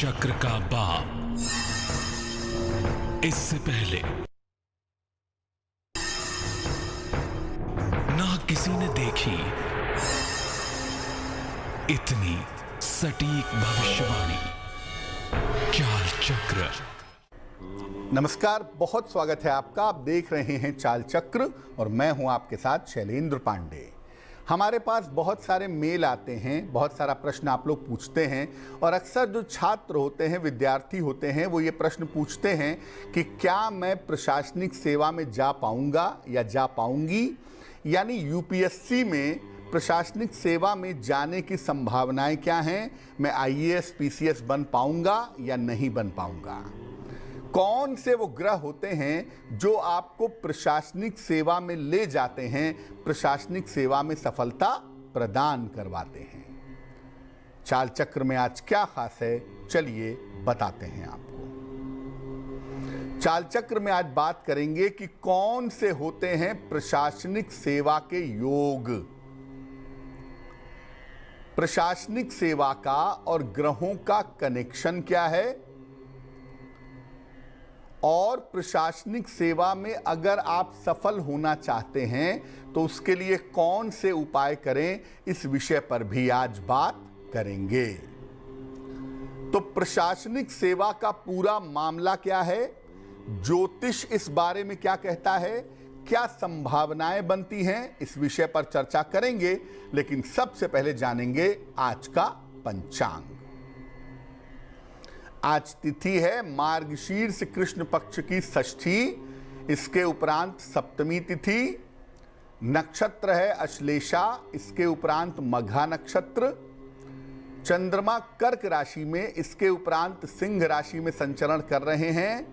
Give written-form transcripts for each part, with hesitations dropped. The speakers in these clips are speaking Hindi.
चक्र का बाप। इससे पहले ना किसी ने देखी इतनी सटीक भविष्यवाणी। चाल चक्र। नमस्कार, बहुत स्वागत है आपका। आप देख रहे हैं चाल चक्र और मैं हूं आपके साथ शैलेंद्र पांडे। हमारे पास बहुत सारे मेल आते हैं, बहुत सारा प्रश्न आप लोग पूछते हैं और अक्सर जो छात्र होते हैं, विद्यार्थी होते हैं, वो ये प्रश्न पूछते हैं कि क्या मैं प्रशासनिक सेवा में जा पाऊंगा या जा पाऊंगी, यानी यूपीएससी में प्रशासनिक सेवा में जाने की संभावनाएं क्या हैं, मैं आईएएस पीसीएस बन पाऊंगा या नहीं बन पाऊंगा। कौन से वो ग्रह होते हैं जो आपको प्रशासनिक सेवा में ले जाते हैं, प्रशासनिक सेवा में सफलता प्रदान करवाते हैं। चाल चक्र में आज क्या खास है, चलिए बताते हैं आपको। चाल चक्र में आज बात करेंगे कि कौन से होते हैं प्रशासनिक सेवा के योग। प्रशासनिक सेवा का और ग्रहों का कनेक्शन क्या है, और प्रशासनिक सेवा में अगर आप सफल होना चाहते हैं तो उसके लिए कौन से उपाय करें, इस विषय पर भी आज बात करेंगे। तो प्रशासनिक सेवा का पूरा मामला क्या है, ज्योतिष इस बारे में क्या कहता है, क्या संभावनाएं बनती हैं, इस विषय पर चर्चा करेंगे। लेकिन सबसे पहले जानेंगे आज का पंचांग। आज तिथि है मार्गशीर्ष कृष्ण पक्ष की षष्ठी, इसके उपरांत सप्तमी तिथि। नक्षत्र है अश्लेषा, इसके उपरांत मघा नक्षत्र। चंद्रमा कर्क राशि में, इसके उपरांत सिंह राशि में संचरण कर रहे हैं।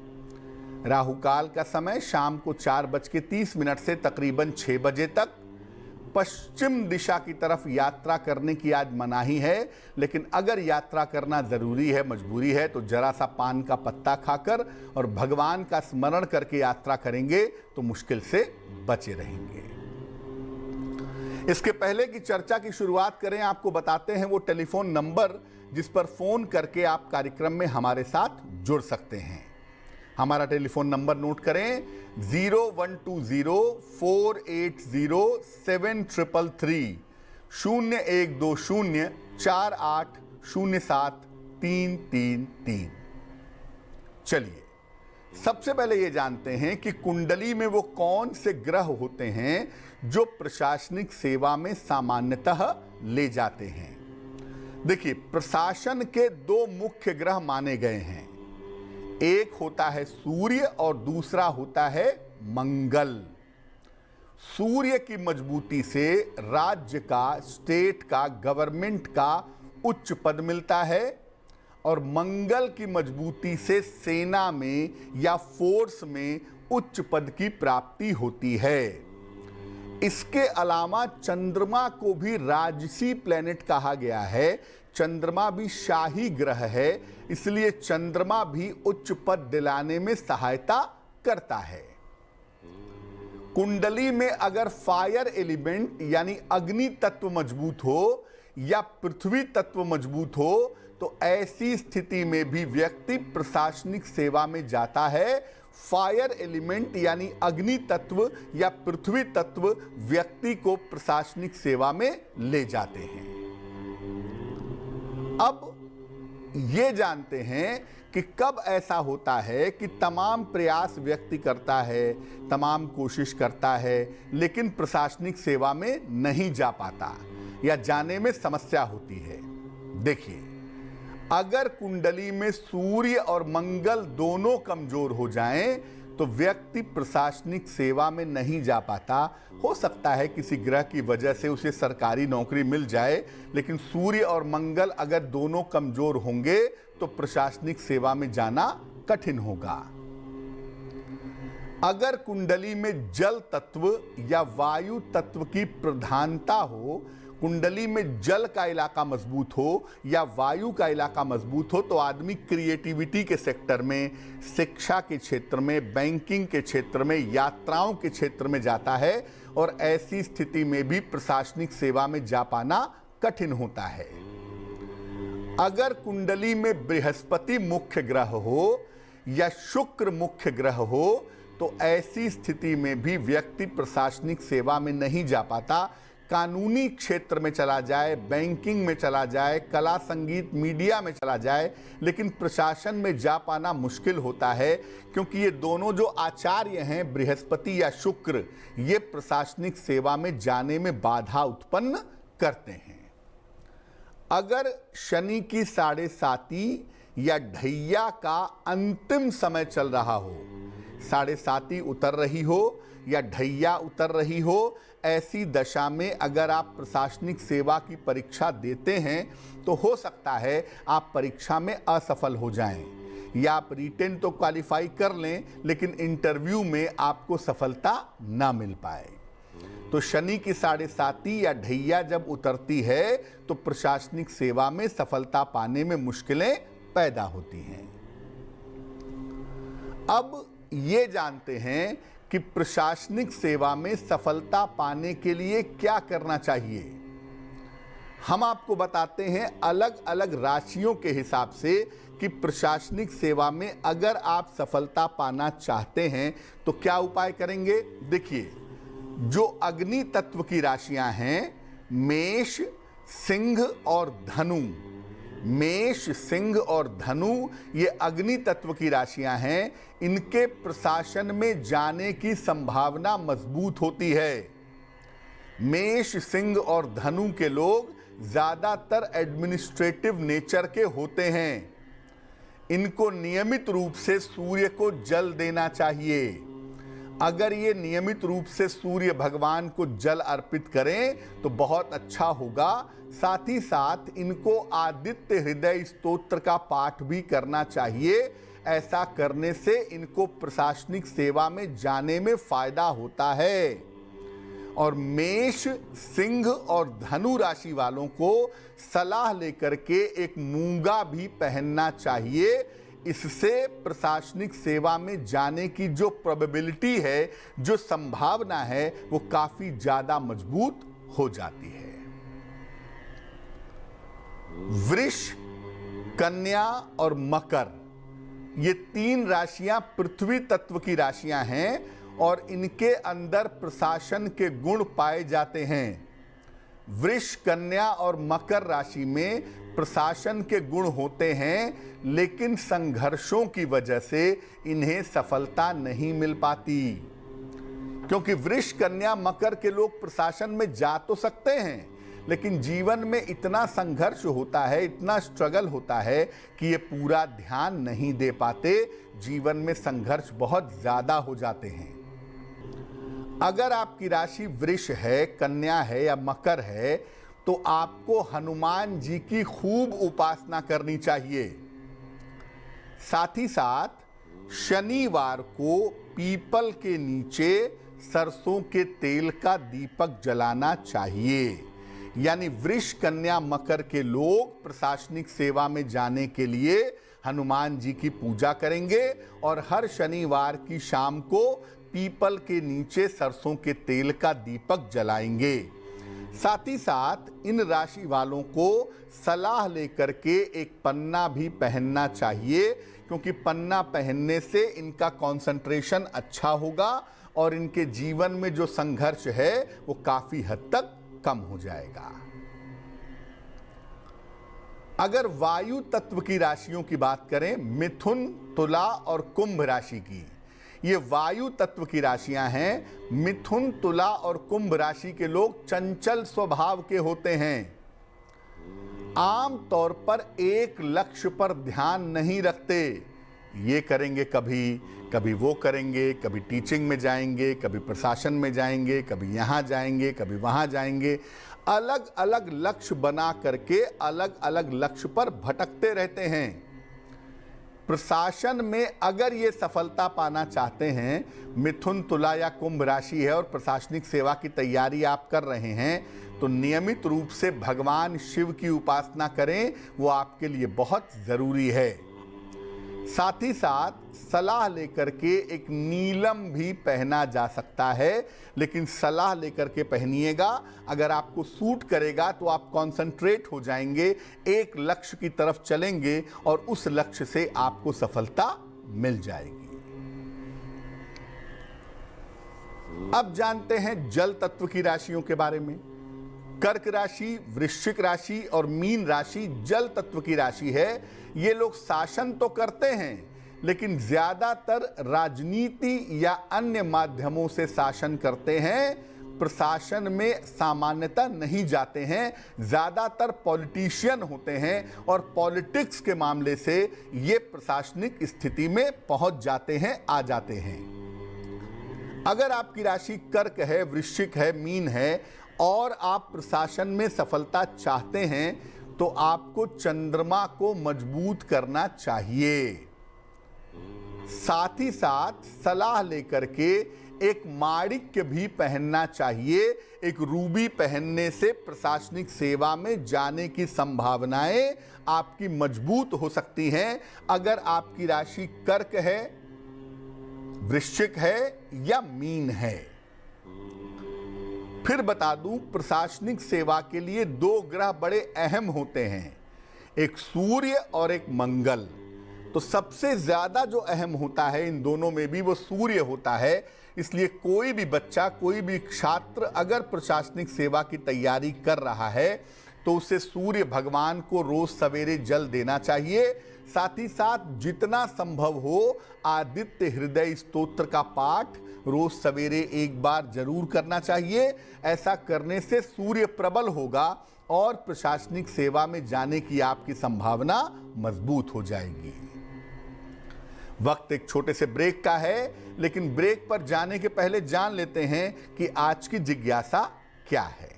राहु काल का समय शाम को 4:30 से तकरीबन 6 बजे तक। पश्चिम दिशा की तरफ यात्रा करने की आज मनाही है, लेकिन अगर यात्रा करना जरूरी है, मजबूरी है, तो जरा सा पान का पत्ता खाकर और भगवान का स्मरण करके यात्रा करेंगे तो मुश्किल से बचे रहेंगे। इसके पहले की चर्चा की शुरुआत करें, आपको बताते हैं वो टेलीफोन नंबर जिस पर फोन करके आप कार्यक्रम में हमारे साथ जुड़ सकते हैं। हमारा टेलीफोन नंबर नोट करें, 0120-480-7333, 0120-4807-333। चलिए सबसे पहले ये जानते हैं कि कुंडली में वो कौन से ग्रह होते हैं जो प्रशासनिक सेवा में सामान्यतः ले जाते हैं। देखिए, प्रशासन के 2 मुख्य ग्रह माने गए हैं, एक होता है सूर्य और दूसरा होता है मंगल। सूर्य की मजबूती से राज्य का, स्टेट का, गवर्नमेंट का उच्च पद मिलता है और मंगल की मजबूती से सेना में या फोर्स में उच्च पद की प्राप्ति होती है। इसके अलावा चंद्रमा को भी राजसी प्लेनेट कहा गया है। चंद्रमा भी शाही ग्रह है, इसलिए चंद्रमा भी उच्च पद दिलाने में सहायता करता है। कुंडली में अगर फायर एलिमेंट यानी अग्नि तत्व मजबूत हो या पृथ्वी तत्व मजबूत हो तो ऐसी स्थिति में भी व्यक्ति प्रशासनिक सेवा में जाता है। फायर एलिमेंट यानी अग्नि तत्व या पृथ्वी तत्व व्यक्ति को प्रशासनिक सेवा में ले जाते हैं। अब ये जानते हैं कि कब ऐसा होता है कि तमाम प्रयास व्यक्ति करता है, तमाम कोशिश करता है, लेकिन प्रशासनिक सेवा में नहीं जा पाता या जाने में समस्या होती है। देखिए, अगर कुंडली में सूर्य और मंगल दोनों कमजोर हो जाएं तो व्यक्ति प्रशासनिक सेवा में नहीं जा पाता। हो सकता है किसी ग्रह की वजह से उसे सरकारी नौकरी मिल जाए, लेकिन सूर्य और मंगल अगर दोनों कमजोर होंगे तो प्रशासनिक सेवा में जाना कठिन होगा। अगर कुंडली में जल तत्व या वायु तत्व की प्रधानता हो, कुंडली में जल का इलाका मजबूत हो या वायु का इलाका मजबूत हो, तो आदमी क्रिएटिविटी के सेक्टर में, शिक्षा के क्षेत्र में, बैंकिंग के क्षेत्र में, यात्राओं के क्षेत्र में जाता है और ऐसी स्थिति में भी प्रशासनिक सेवा में जा पाना कठिन होता है। अगर कुंडली में बृहस्पति मुख्य ग्रह हो या शुक्र मुख्य ग्रह हो तो ऐसी स्थिति में भी व्यक्ति प्रशासनिक सेवा में नहीं जा पाता। कानूनी क्षेत्र में चला जाए, बैंकिंग में चला जाए, कला संगीत मीडिया में चला जाए, लेकिन प्रशासन में जा पाना मुश्किल होता है, क्योंकि ये दोनों जो आचार्य हैं बृहस्पति या शुक्र, ये प्रशासनिक सेवा में जाने में बाधा उत्पन्न करते हैं। अगर शनि की 7.5 या ढैया का अंतिम समय चल रहा हो, 7.5 उतर रही हो या ढैया उतर रही हो, ऐसी दशा में अगर आप प्रशासनिक सेवा की परीक्षा देते हैं तो हो सकता है आप परीक्षा में असफल हो जाएं, या आप रिटेन तो क्वालिफाई कर लें लेकिन इंटरव्यू में आपको सफलता ना मिल पाए। तो शनि की 7.5 या ढैया जब उतरती है तो प्रशासनिक सेवा में सफलता पाने में मुश्किलें पैदा होती हैं। अब ये जानते हैं कि प्रशासनिक सेवा में सफलता पाने के लिए क्या करना चाहिए। हम आपको बताते हैं अलग अलग राशियों के हिसाब से कि प्रशासनिक सेवा में अगर आप सफलता पाना चाहते हैं तो क्या उपाय करेंगे। देखिए, जो अग्नि तत्व की राशियां हैं, मेष, सिंह और धनु, मेष, सिंह और धनु, ये अग्नि तत्व की राशियां हैं। इनके प्रशासन में जाने की संभावना मजबूत होती है। मेष, सिंह और धनु के लोग ज्यादातर एडमिनिस्ट्रेटिव नेचर के होते हैं। इनको नियमित रूप से सूर्य को जल देना चाहिए। अगर ये नियमित रूप से सूर्य भगवान को जल अर्पित करें तो बहुत अच्छा होगा। साथ ही साथ इनको आदित्य हृदय स्तोत्र का पाठ भी करना चाहिए। ऐसा करने से इनको प्रशासनिक सेवा में जाने में फायदा होता है। और मेष, सिंह और धनु राशि वालों को सलाह लेकर के एक मूंगा भी पहनना चाहिए। इससे प्रशासनिक सेवा में जाने की जो प्रोबेबिलिटी है, जो संभावना है, वो काफी ज्यादा मजबूत हो जाती है। वृष, कन्या और मकर, ये 3 राशियां पृथ्वी तत्व की राशियां हैं और इनके अंदर प्रशासन के गुण पाए जाते हैं। वृष, कन्या और मकर राशि में प्रशासन के गुण होते हैं, लेकिन संघर्षों की वजह से इन्हें सफलता नहीं मिल पाती। क्योंकि वृष, कन्या, मकर के लोग प्रशासन में जा तो सकते हैं, लेकिन जीवन में इतना संघर्ष होता है, इतना स्ट्रगल होता है कि ये पूरा ध्यान नहीं दे पाते। जीवन में संघर्ष बहुत ज्यादा हो जाते हैं। अगर आपकी राशि वृष है, कन्या है या मकर है तो आपको हनुमान जी की खूब उपासना करनी चाहिए। साथ ही साथ शनिवार को पीपल के नीचे सरसों के तेल का दीपक जलाना चाहिए। यानी वृष, कन्या, मकर के लोग प्रशासनिक सेवा में जाने के लिए हनुमान जी की पूजा करेंगे और हर शनिवार की शाम को पीपल के नीचे सरसों के तेल का दीपक जलाएंगे। साथ ही साथ इन राशि वालों को सलाह लेकर के एक पन्ना भी पहनना चाहिए, क्योंकि पन्ना पहनने से इनका कंसंट्रेशन अच्छा होगा और इनके जीवन में जो संघर्ष है वो काफी हद तक कम हो जाएगा। अगर वायु तत्व की राशियों की बात करें, मिथुन, तुला और कुंभ राशि की, ये वायु तत्व की राशियां हैं। मिथुन, तुला और कुंभ राशि के लोग चंचल स्वभाव के होते हैं। आम तौर पर एक लक्ष्य पर ध्यान नहीं रखते। ये करेंगे, कभी वो करेंगे, कभी टीचिंग में जाएंगे, कभी प्रशासन में जाएंगे, कभी यहाँ जाएंगे, कभी वहाँ जाएंगे। अलग अलग लक्ष्य बना करके अलग अलग लक्ष्य पर भटकते रहते हैं। प्रशासन में अगर ये सफलता पाना चाहते हैं, मिथुन, तुला या कुंभ राशि है और प्रशासनिक सेवा की तैयारी आप कर रहे हैं, तो नियमित रूप से भगवान शिव की उपासना करें, वो आपके लिए बहुत जरूरी है। साथ ही साथ सलाह लेकर के एक नीलम भी पहना जा सकता है, लेकिन सलाह लेकर के पहनिएगा। अगर आपको सूट करेगा तो आप कंसंट्रेट हो जाएंगे, एक लक्ष्य की तरफ चलेंगे और उस लक्ष्य से आपको सफलता मिल जाएगी। अब जानते हैं जल तत्व की राशियों के बारे में। कर्क राशि, वृश्चिक राशि और मीन राशि जल तत्व की राशि है। ये लोग शासन तो करते हैं, लेकिन ज्यादातर राजनीति या अन्य माध्यमों से शासन करते हैं। प्रशासन में सामान्यतः नहीं जाते हैं, ज्यादातर पॉलिटिशियन होते हैं और पॉलिटिक्स के मामले से ये प्रशासनिक स्थिति में पहुंच जाते हैं, आ जाते हैं। अगर आपकी राशि कर्क है, वृश्चिक है, मीन है और आप प्रशासन में सफलता चाहते हैं तो आपको चंद्रमा को मजबूत करना चाहिए। साथ ही साथ सलाह लेकर के एक माणिक्य भी पहनना चाहिए। एक रूबी पहनने से प्रशासनिक सेवा में जाने की संभावनाएं आपकी मजबूत हो सकती हैं। अगर आपकी राशि कर्क है, वृश्चिक है या मीन है। फिर बता दूं, प्रशासनिक सेवा के लिए दो ग्रह बड़े अहम होते हैं, एक सूर्य और एक मंगल। तो सबसे ज्यादा जो अहम होता है इन दोनों में भी वो सूर्य होता है। इसलिए कोई भी बच्चा, कोई भी छात्र अगर प्रशासनिक सेवा की तैयारी कर रहा है तो उसे सूर्य भगवान को रोज सवेरे जल देना चाहिए। साथ ही साथ जितना संभव हो आदित्य हृदय स्तोत्र का पाठ रोज सवेरे एक बार जरूर करना चाहिए। ऐसा करने से सूर्य प्रबल होगा और प्रशासनिक सेवा में जाने की आपकी संभावना मजबूत हो जाएगी। वक्त एक छोटे से ब्रेक का है, लेकिन ब्रेक पर जाने के पहले जान लेते हैं कि आज की जिज्ञासा क्या है।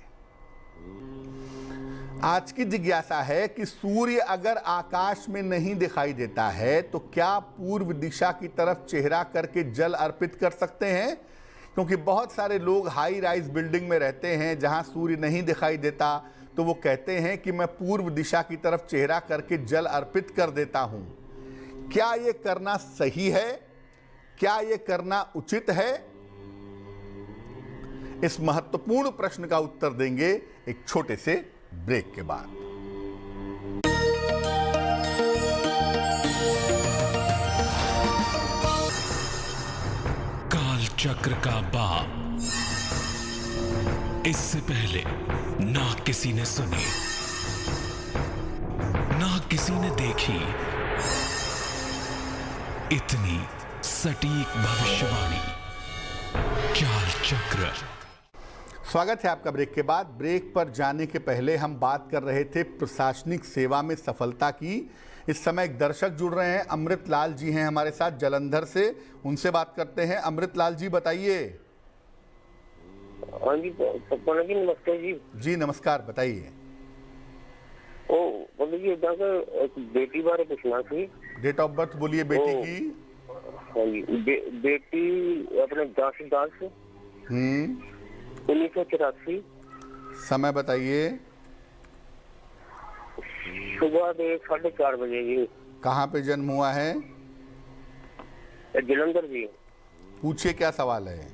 आज की जिज्ञासा है कि सूर्य अगर आकाश में नहीं दिखाई देता है तो क्या पूर्व दिशा की तरफ चेहरा करके जल अर्पित कर सकते हैं? क्योंकि बहुत सारे लोग हाई राइज बिल्डिंग में रहते हैं जहां सूर्य नहीं दिखाई देता, तो वो कहते हैं कि मैं पूर्व दिशा की तरफ चेहरा करके जल अर्पित कर देता हूं। क्या ये करना सही है? क्या ये करना उचित है? इस महत्वपूर्ण प्रश्न का उत्तर देंगे एक छोटे से ब्रेक के बाद। काल चक्र का बाप, इससे पहले ना किसी ने सुनी, ना किसी ने देखी इतनी सटीक भविष्यवाणी। चाल चक्र। स्वागत है आपका ब्रेक के बाद। ब्रेक पर जाने के पहले हम बात कर रहे थे प्रशासनिक सेवा में सफलता की। इस समय एक दर्शक जुड़ रहे हैं, अमृत लाल जी हैं हमारे साथ जलंधर से, उनसे बात करते हैं। अमृत लाल जी बताइए। हाँ जी पंडित जी नमस्ते जी। जी नमस्कार, बताइए। ओ पंडित जी एक बेटी बारे पूछना थी। डेट ऑफ बर्थ बोलिए बेटी की। हाँ जी बेटी अपने 10/10 1984। समय बताइए। सुबह के 4:30 बजे जी। कहाँ पे जन्म हुआ है? जलंधर जी। पूछिए क्या सवाल है।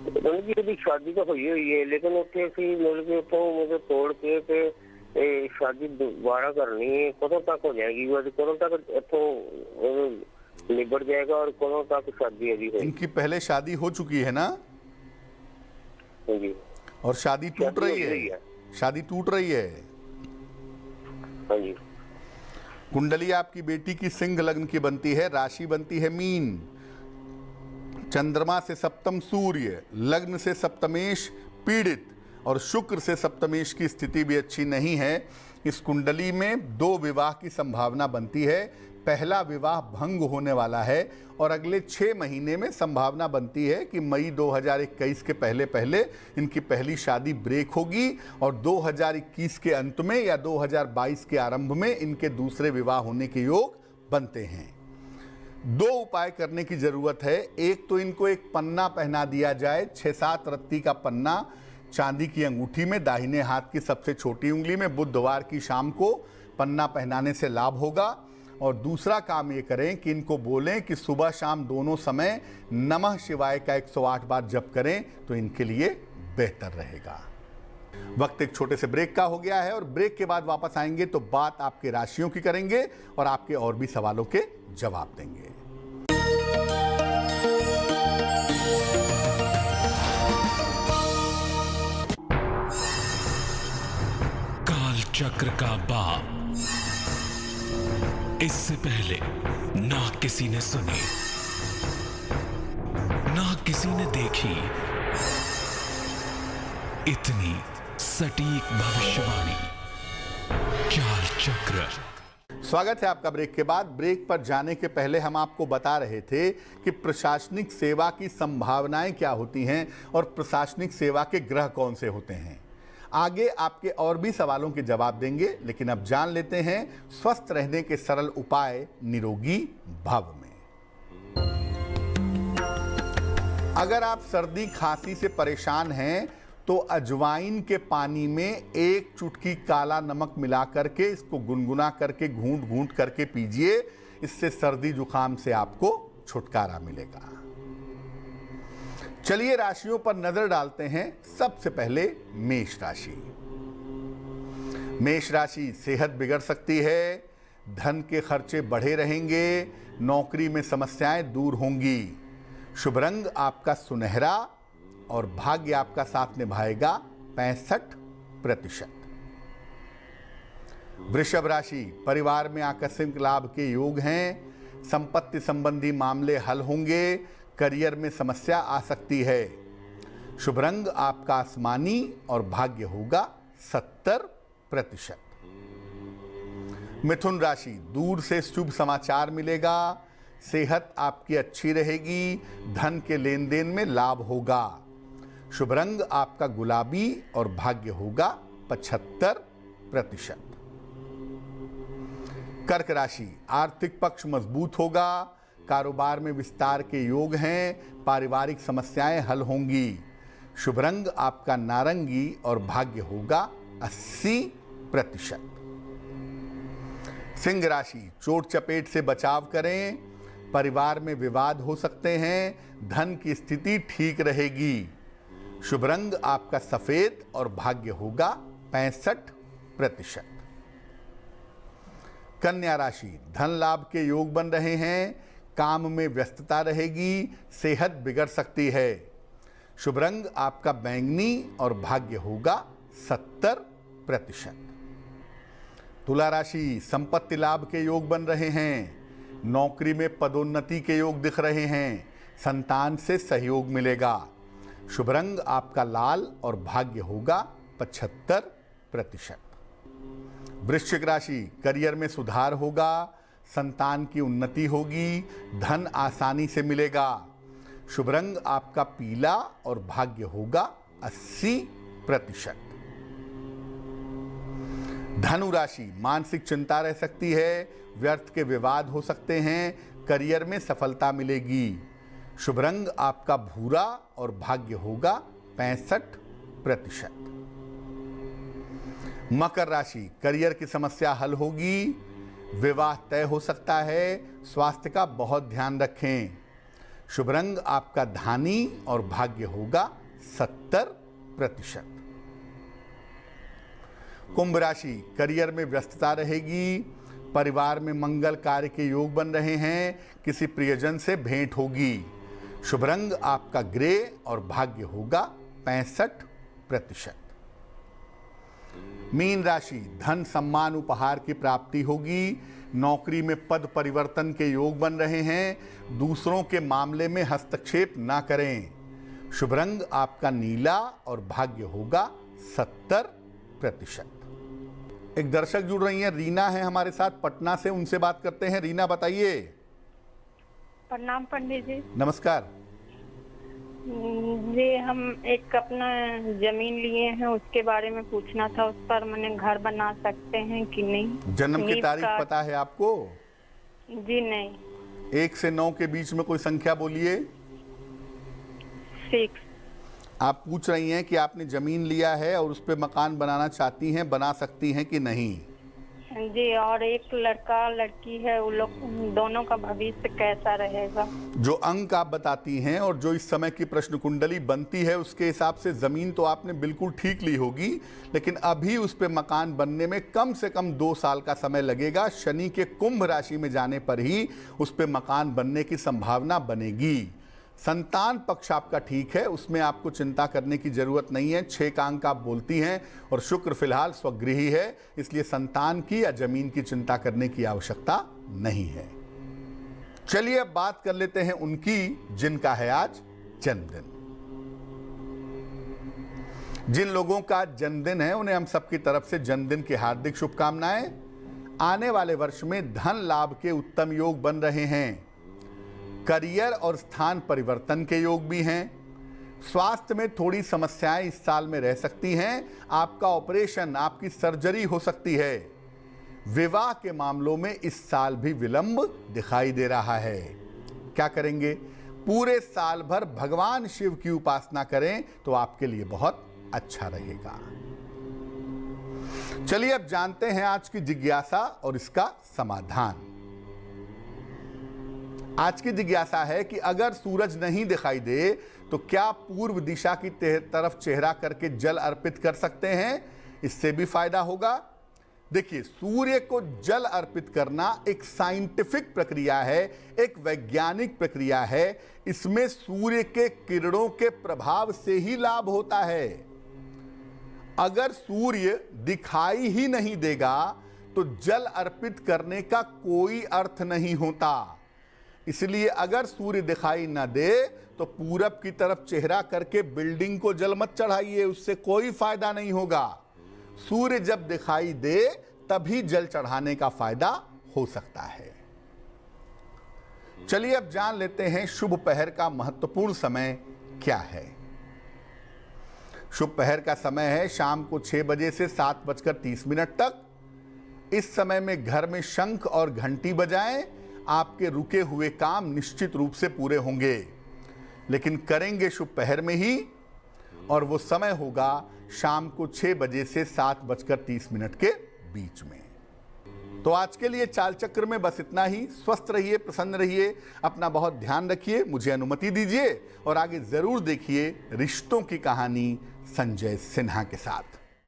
पंडित जी अभी शादी तो हुई है, लेकिन उत्थे मुझे तोड़ के शादी दोबारा करनी है। कदों तक हो जाएगी? कदों तक इतों निबड़ जाएगा और कदों तक शादी अभी है? इनकी पहले शादी हो चुकी है ना? जी। और शादी टूट रही है? शादी टूट रही है। हाँ जी। कुंडली आपकी बेटी की सिंह लग्न की बनती है, राशि बनती है मीन, चंद्रमा से सप्तम सूर्य, लग्न से सप्तमेश पीड़ित और शुक्र से सप्तमेश की स्थिति भी अच्छी नहीं है। इस कुंडली में 2 विवाह की संभावना बनती है। पहला विवाह भंग होने वाला है और अगले 6 महीने में संभावना बनती है कि मई 2021 के पहले पहले इनकी पहली शादी ब्रेक होगी और 2021 के अंत में या 2022 के आरंभ में इनके दूसरे विवाह होने के योग बनते हैं। 2 उपाय करने की जरूरत है। एक तो इनको एक पन्ना पहना दिया जाए, 6-7 रत्ती का पन्ना चांदी की अंगूठी में, दाहिने हाथ की सबसे छोटी उंगली में। बुधवार की शाम को पन्ना पहनाने से लाभ होगा। और दूसरा काम ये करें कि इनको बोलें कि सुबह शाम दोनों समय नमः शिवाय का 108 बार जप करें, तो इनके लिए बेहतर रहेगा। वक्त एक छोटे से ब्रेक का हो गया है और ब्रेक के बाद वापस आएंगे तो बात आपके राशियों की करेंगे और आपके और भी सवालों के जवाब देंगे। काल चक्र का बाप। इससे पहले ना किसी ने सुनी, ना किसी ने देखी इतनी सटीक भविष्यवाणी। चाल चक्र। स्वागत है आपका ब्रेक के बाद। ब्रेक पर जाने के पहले हम आपको बता रहे थे कि प्रशासनिक सेवा की संभावनाएं क्या होती हैं और प्रशासनिक सेवा के ग्रह कौन से होते हैं। आगे आपके और भी सवालों के जवाब देंगे, लेकिन अब जान लेते हैं स्वस्थ रहने के सरल उपाय निरोगी भव में। अगर आप सर्दी खांसी से परेशान हैं तो अजवाइन के पानी में 1 चुटकी काला नमक मिला करके इसको गुनगुना करके घूंट घूंट करके पीजिए। इससे सर्दी जुकाम से आपको छुटकारा मिलेगा। चलिए राशियों पर नजर डालते हैं। सबसे पहले मेष राशि। मेष राशि, सेहत बिगड़ सकती है, धन के खर्चे बढ़े रहेंगे, नौकरी में समस्याएं दूर होंगी। शुभ रंग आपका सुनहरा और भाग्य आपका साथ निभाएगा 65%। वृषभ राशि, परिवार में आकस्मिक लाभ के योग हैं, संपत्ति संबंधी मामले हल होंगे, करियर में समस्या आ सकती है। शुभ रंग आपका आसमानी और भाग्य होगा 70%। मिथुन राशि, दूर से शुभ समाचार मिलेगा, सेहत आपकी अच्छी रहेगी, धन के लेन देन में लाभ होगा। शुभ रंग आपका गुलाबी और भाग्य होगा 75%। कर्क राशि, आर्थिक पक्ष मजबूत होगा, कारोबार में विस्तार के योग हैं, पारिवारिक समस्याएं हल होंगी। शुभ रंग आपका नारंगी और भाग्य होगा 80%। सिंह राशि, चोट चपेट से बचाव करें, परिवार में विवाद हो सकते हैं, धन की स्थिति ठीक रहेगी। शुभ रंग आपका सफेद और भाग्य होगा 65%। कन्या राशि, धन लाभ के योग बन रहे हैं, काम में व्यस्तता रहेगी, सेहत बिगड़ सकती है। शुभ रंग आपका बैंगनी और भाग्य होगा 70%। तुला राशि, संपत्ति लाभ के योग बन रहे हैं, नौकरी में पदोन्नति के योग दिख रहे हैं, संतान से सहयोग मिलेगा। शुभ रंग आपका लाल और भाग्य होगा 75%। वृश्चिक राशि, करियर में सुधार होगा, संतान की उन्नति होगी, धन आसानी से मिलेगा। शुभ रंग आपका पीला और भाग्य होगा 80%। धनु राशि, मानसिक चिंता रह सकती है, व्यर्थ के विवाद हो सकते हैं, करियर में सफलता मिलेगी। शुभ रंग आपका भूरा और भाग्य होगा 65%। मकर राशि, करियर की समस्या हल होगी, विवाह तय हो सकता है, स्वास्थ्य का बहुत ध्यान रखें। शुभ रंग आपका धानी और भाग्य होगा 70%। कुंभ राशि, करियर में व्यस्तता रहेगी, परिवार में मंगल कार्य के योग बन रहे हैं, किसी प्रियजन से भेंट होगी। शुभ रंग आपका ग्रे और भाग्य होगा 65%। मीन राशि, धन सम्मान उपहार की प्राप्ति होगी, नौकरी में पद परिवर्तन के योग बन रहे हैं, दूसरों के मामले में हस्तक्षेप ना करें। शुभ रंग आपका नीला और भाग्य होगा 70%। एक दर्शक जुड़ रही हैं, रीना है हमारे साथ पटना से, उनसे बात करते हैं। रीना बताइए। प्रणाम पंडित जी। नमस्कार जी, हम एक अपना जमीन लिए हैं, उसके बारे में पूछना था। उस पर मैंने घर बना सकते हैं कि नहीं? जन्म की तारीख पता है आपको? जी नहीं। 1 से 9 के बीच में कोई संख्या बोलिए। 6। आप पूछ रही हैं कि आपने जमीन लिया है और उस पर मकान बनाना चाहती हैं, बना सकती हैं कि नहीं? जी, और एक लड़का लड़की है, वो लोग दोनों का भविष्य कैसा रहेगा? जो अंक आप बताती हैं और जो इस समय की प्रश्न कुंडली बनती है उसके हिसाब से ज़मीन तो आपने बिल्कुल ठीक ली होगी, लेकिन अभी उस पे मकान बनने में कम से कम 2 साल का समय लगेगा। शनि के कुंभ राशि में जाने पर ही उस पे मकान बनने की संभावना बनेगी। संतान पक्ष आपका ठीक है, उसमें आपको चिंता करने की जरूरत नहीं है। 6 का अंक आप बोलती हैं और शुक्र फिलहाल स्वगृही है, इसलिए संतान की या जमीन की चिंता करने की आवश्यकता नहीं है। चलिए अब बात कर लेते हैं उनकी जिनका है आज जन्मदिन। जिन लोगों का जन्मदिन है उन्हें हम सबकी तरफ से जन्मदिन की हार्दिक शुभकामनाएं। आने वाले वर्ष में धन लाभ के उत्तम योग बन रहे हैं। करियर और स्थान परिवर्तन के योग भी हैं। स्वास्थ्य में थोड़ी समस्याएं इस साल में रह सकती हैं। आपका ऑपरेशन, आपकी सर्जरी हो सकती है। विवाह के मामलों में इस साल भी विलंब दिखाई दे रहा है। क्या करेंगे? पूरे साल भर भगवान शिव की उपासना करें तो आपके लिए बहुत अच्छा रहेगा। चलिए अब जानते हैं आज की जिज्ञासा और इसका समाधान। आज की जिज्ञासा है कि अगर सूरज नहीं दिखाई दे तो क्या पूर्व दिशा की तरफ चेहरा करके जल अर्पित कर सकते हैं? इससे भी फायदा होगा। देखिए, सूर्य को जल अर्पित करना एक साइंटिफिक प्रक्रिया है, एक वैज्ञानिक प्रक्रिया है। इसमें सूर्य के किरणों के प्रभाव से ही लाभ होता है। अगर सूर्य दिखाई ही नहीं देगा तो जल अर्पित करने का कोई अर्थ नहीं होता। इसलिए अगर सूर्य दिखाई न दे तो पूरब की तरफ चेहरा करके बिल्डिंग को जल मत चढ़ाइए, उससे कोई फायदा नहीं होगा। सूर्य जब दिखाई दे तभी जल चढ़ाने का फायदा हो सकता है। चलिए अब जान लेते हैं शुभ पहर का महत्वपूर्ण समय क्या है। शुभ पहर का समय है शाम को 6 बजे से 7:30 तक। इस समय में घर में शंख और घंटी बजाएं। आपके रुके हुए काम निश्चित रूप से पूरे होंगे, लेकिन करेंगे शुभ पहर में ही, और वो समय होगा शाम को 6 बजे से 7:30 के बीच में। तो आज के लिए चाल चक्र में बस इतना ही। स्वस्थ रहिए, प्रसन्न रहिए, अपना बहुत ध्यान रखिए। मुझे अनुमति दीजिए और आगे जरूर देखिए रिश्तों की कहानी संजय सिन्हा के साथ।